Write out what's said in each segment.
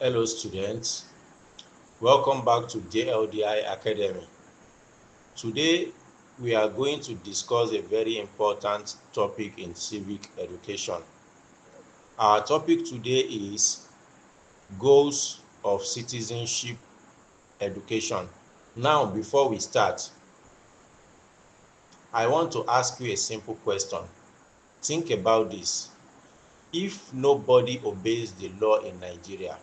Hello students, welcome back to JLD Academy. Today we are going to discuss a very important topic in civic education. Our topic today is Goals of Citizenship Education. Now before we start, I want to ask you a simple question. Think about this. If nobody obeys the law in Nigeria,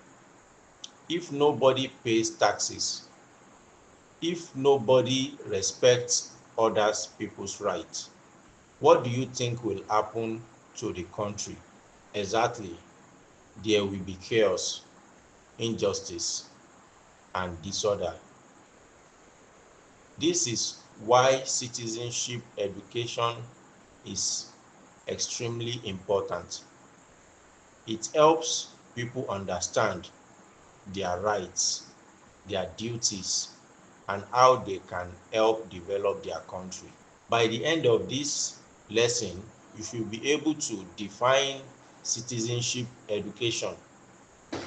if nobody pays taxes, if nobody respects other people's rights, what do you think will happen to the country? Exactly, there will be chaos, injustice, and disorder. This is why citizenship education is extremely important. It helps people understand their rights, their duties, and how they can help develop their country. By the end of this lesson, you should be able to define citizenship education,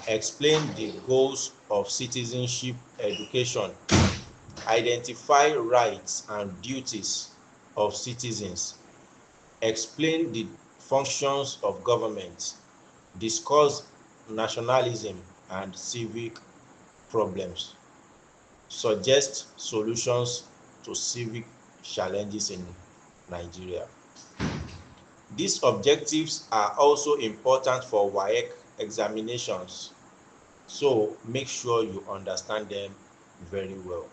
explain the goals of citizenship education, identify rights and duties of citizens, explain the functions of government, discuss nationalism and civic problems, suggest solutions to civic challenges in Nigeria. These objectives are also important for WAEC examinations, so make sure you understand them very well.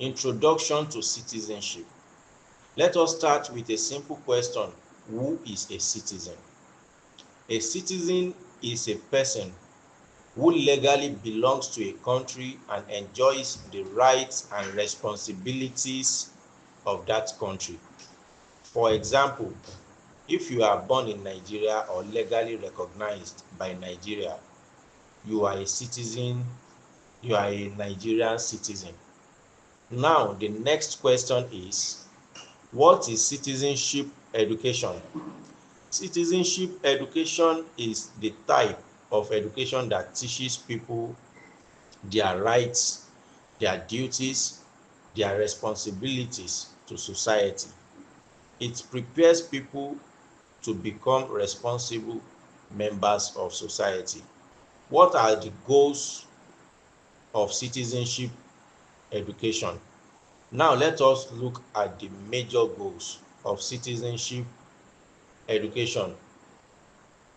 Introduction to citizenship. Let us start with a simple question. Who is a citizen? A citizen is a person who legally belongs to a country and enjoys the rights and responsibilities of that country. For example, if you are born in Nigeria or legally recognized by Nigeria, you are a citizen, you are a Nigerian citizen. Now, the next question is, what is citizenship education? Citizenship education is the type of education that teaches people their rights, their duties, their responsibilities to society. It prepares people to become responsible members of society. What are the goals of citizenship education? Now let us look at the major goals of citizenship education.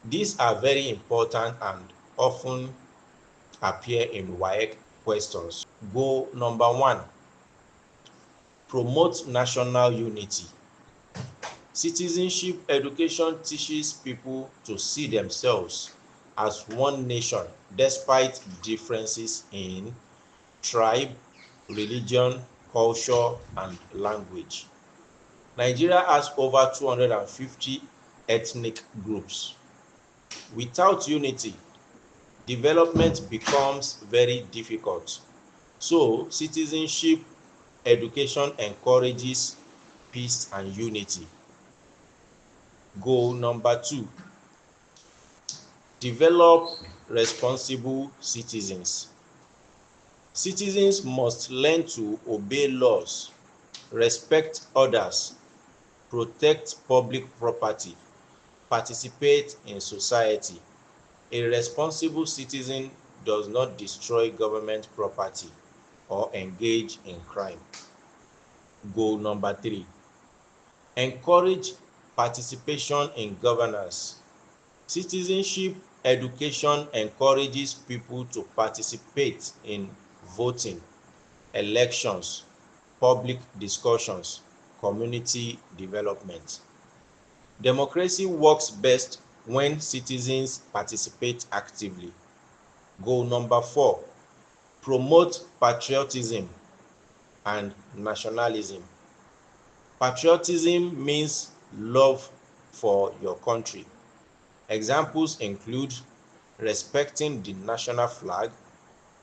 These are very important and often appear in WAEC questions. Goal number 1, promote national unity. Citizenship education teaches people to see themselves as one nation despite differences in tribe, religion, culture, and language. Nigeria has over 250 ethnic groups. Without unity, development becomes very difficult. So, citizenship education encourages peace and unity. Goal number 2, develop responsible citizens. Citizens must learn to obey laws, respect others, protect public property, participate in society. A responsible citizen does not destroy government property or engage in crime. Goal number 3, encourage participation in governance. Citizenship education encourages people to participate in voting, elections, public discussions, community development. Democracy works best when citizens participate actively. Goal number 4, promote patriotism and nationalism. Patriotism means love for your country. Examples include respecting the national flag,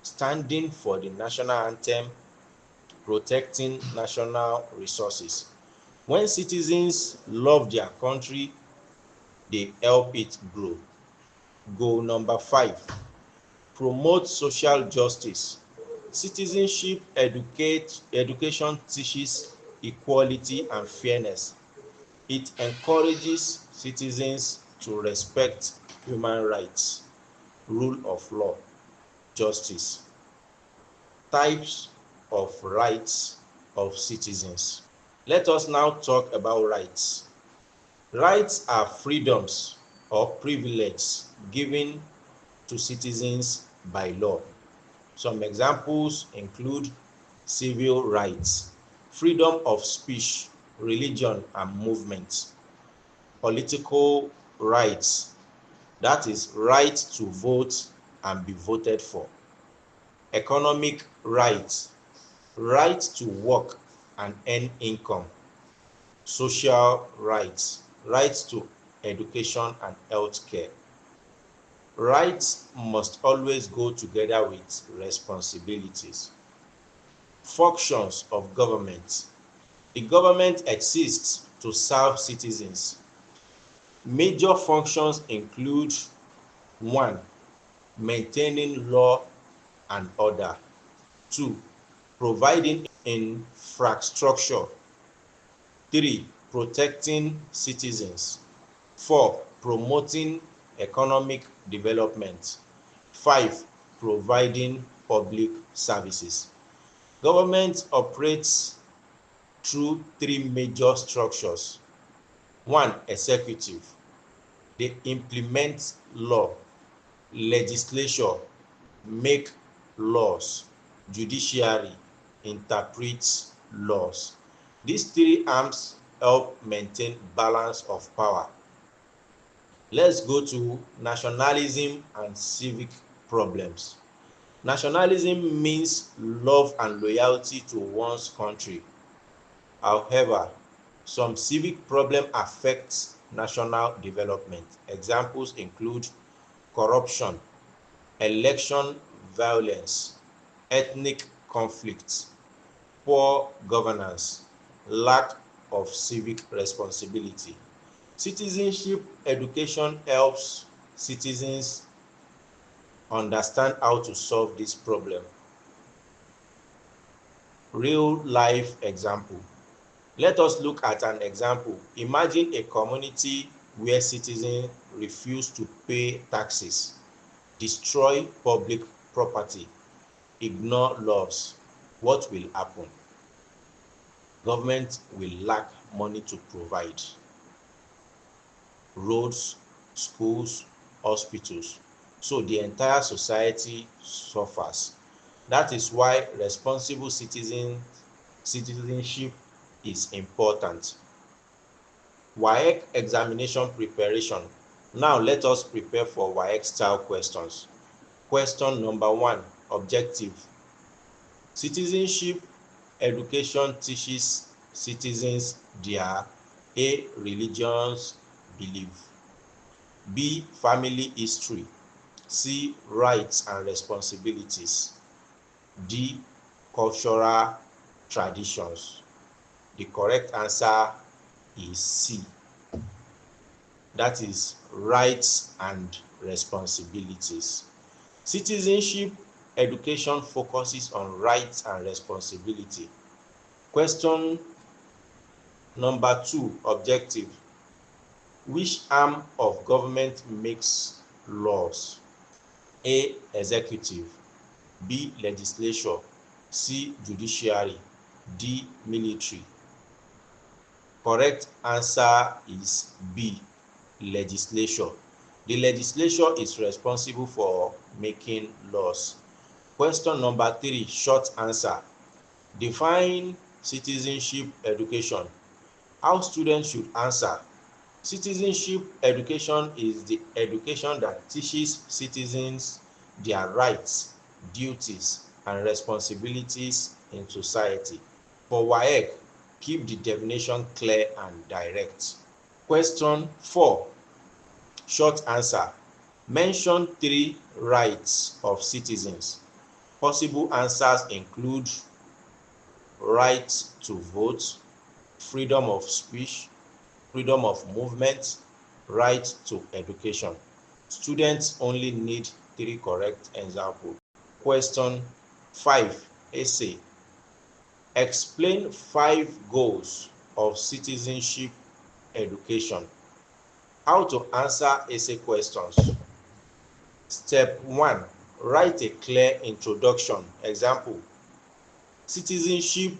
standing for the national anthem, protecting national resources. When citizens love their country, they help it grow. Goal number 5, promotes social justice. Citizenship education teaches equality and fairness. It encourages citizens to respect human rights, rule of law, justice. Types of rights of citizens. Let us now talk about rights. Rights are freedoms or privileges given to citizens by law. Some examples include civil rights, freedom of speech, religion and movement, political rights, that is, right to vote and be voted for, economic rights, right to work and earn income, social rights, rights to education and health care. Rights must always go together with responsibilities. Functions of government. The government exists to serve citizens. Major functions include: 1. Maintaining law and order. 2. Providing infrastructure. 3. Protecting citizens. 4. Promoting economic development. 5. Providing public services. Government operates through three major structures. 1. Executive. They implement law. Legislature make laws. Judiciary interprets laws. These three arms help maintain balance of power. Let's go to nationalism and civic problems. Nationalism means love and loyalty to one's country. However, some civic problems affect national development. Examples include corruption, election violence, ethnic conflicts, poor governance, lack of civic responsibility. Citizenship education helps citizens understand how to solve this problem. Real life example. Let us look at an example. Imagine a community where citizens refuse to pay taxes, destroy public property, ignore laws. What will happen? Government will lack money to provide roads, schools, hospitals. So the entire society suffers. That is why responsible citizenship is important. WAEC examination preparation. Now let us prepare for WAEC style questions. Question number 1, objective. Citizenship education teaches citizens their A. Religious belief, B. Family history, C. Rights and responsibilities, D. Cultural traditions. The correct answer is C. That is rights and responsibilities. Citizenship education focuses on rights and responsibility. Question number 2, objective. Which arm of government makes laws? A. Executive, B. Legislature, C. Judiciary, D. Military. Correct answer is B. Legislature. The legislature is responsible for making laws. Question number 3, short answer. Define citizenship education. How students should answer. Citizenship education is the education that teaches citizens their rights, duties, and responsibilities in society. For WAEC, keep the definition clear and direct. Question 4, short answer. Mention 3 rights of citizens. Possible answers include right to vote, freedom of speech, freedom of movement, right to education. Students only need 3 correct examples. Question 5, essay. Explain 5 goals of citizenship education. How to answer essay questions. Step 1, write a clear introduction. Example, citizenship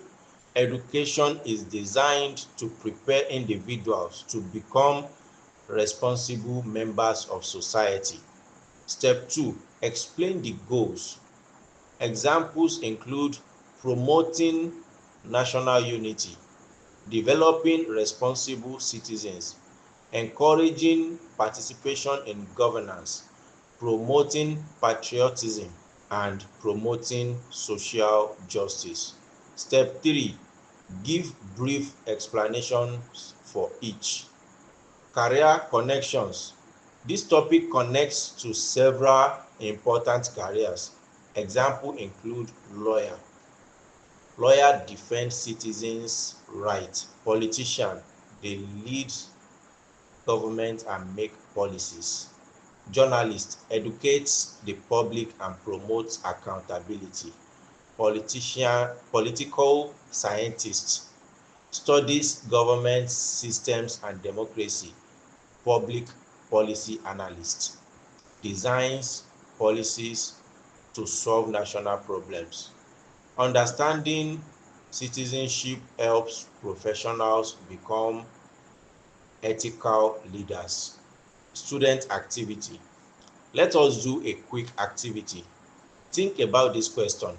education is designed to prepare individuals to become responsible members of society. Step 2, explain the goals. Examples include promoting national unity, developing responsible citizens, encouraging participation in governance, promoting patriotism, and promoting social justice. Step 3, give brief explanations for each. Career connections. This topic connects to several important careers. Examples include lawyer. Lawyer defend citizens' rights. Politician, they lead government and make policies. Journalist, educates the public and promotes accountability. Political scientist, studies government systems and democracy. Public policy analyst, designs policies to solve national problems. Understanding citizenship helps professionals become ethical leaders. Student activity. Let us do a quick activity. Think about this question.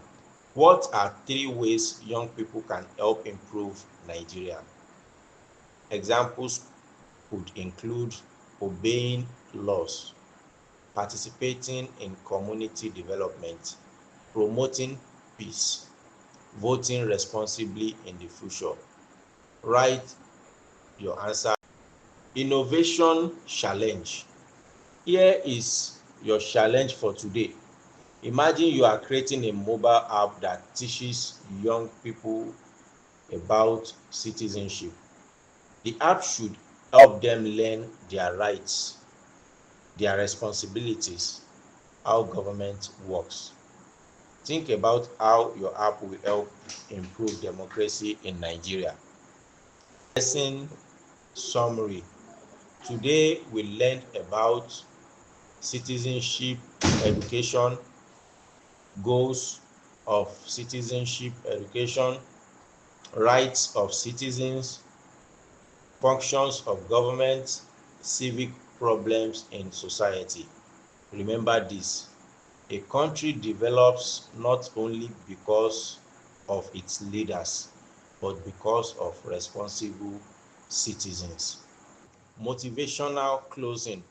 What are 3 ways young people can help improve Nigeria? Examples could include obeying laws, participating in community development, promoting peace, voting responsibly in the future. Write your answer. Innovation challenge. Here is your challenge for today. Imagine you are creating a mobile app that teaches young people about citizenship. The app should help them learn their rights, their responsibilities, how government works. Think about how your app will help improve democracy in Nigeria. Lesson summary. Today we learned about citizenship education, goals of citizenship education, rights of citizens, functions of government, civic problems in society. Remember this, a country develops not only because of its leaders, but because of responsible citizens. Motivational closing.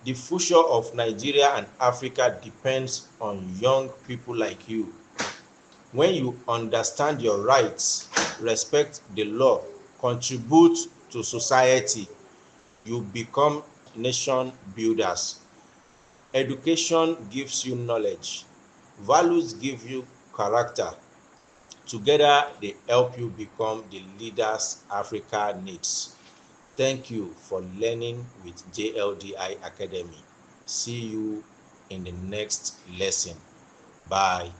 The future of Nigeria and Africa depends on young people like you. When you understand your rights, respect the law, contribute to society, you become nation builders. Education gives you knowledge. Values give you character. Together, they help you become the leaders Africa needs. Thank you for learning with JLDI Academy. See you in the next lesson. Bye.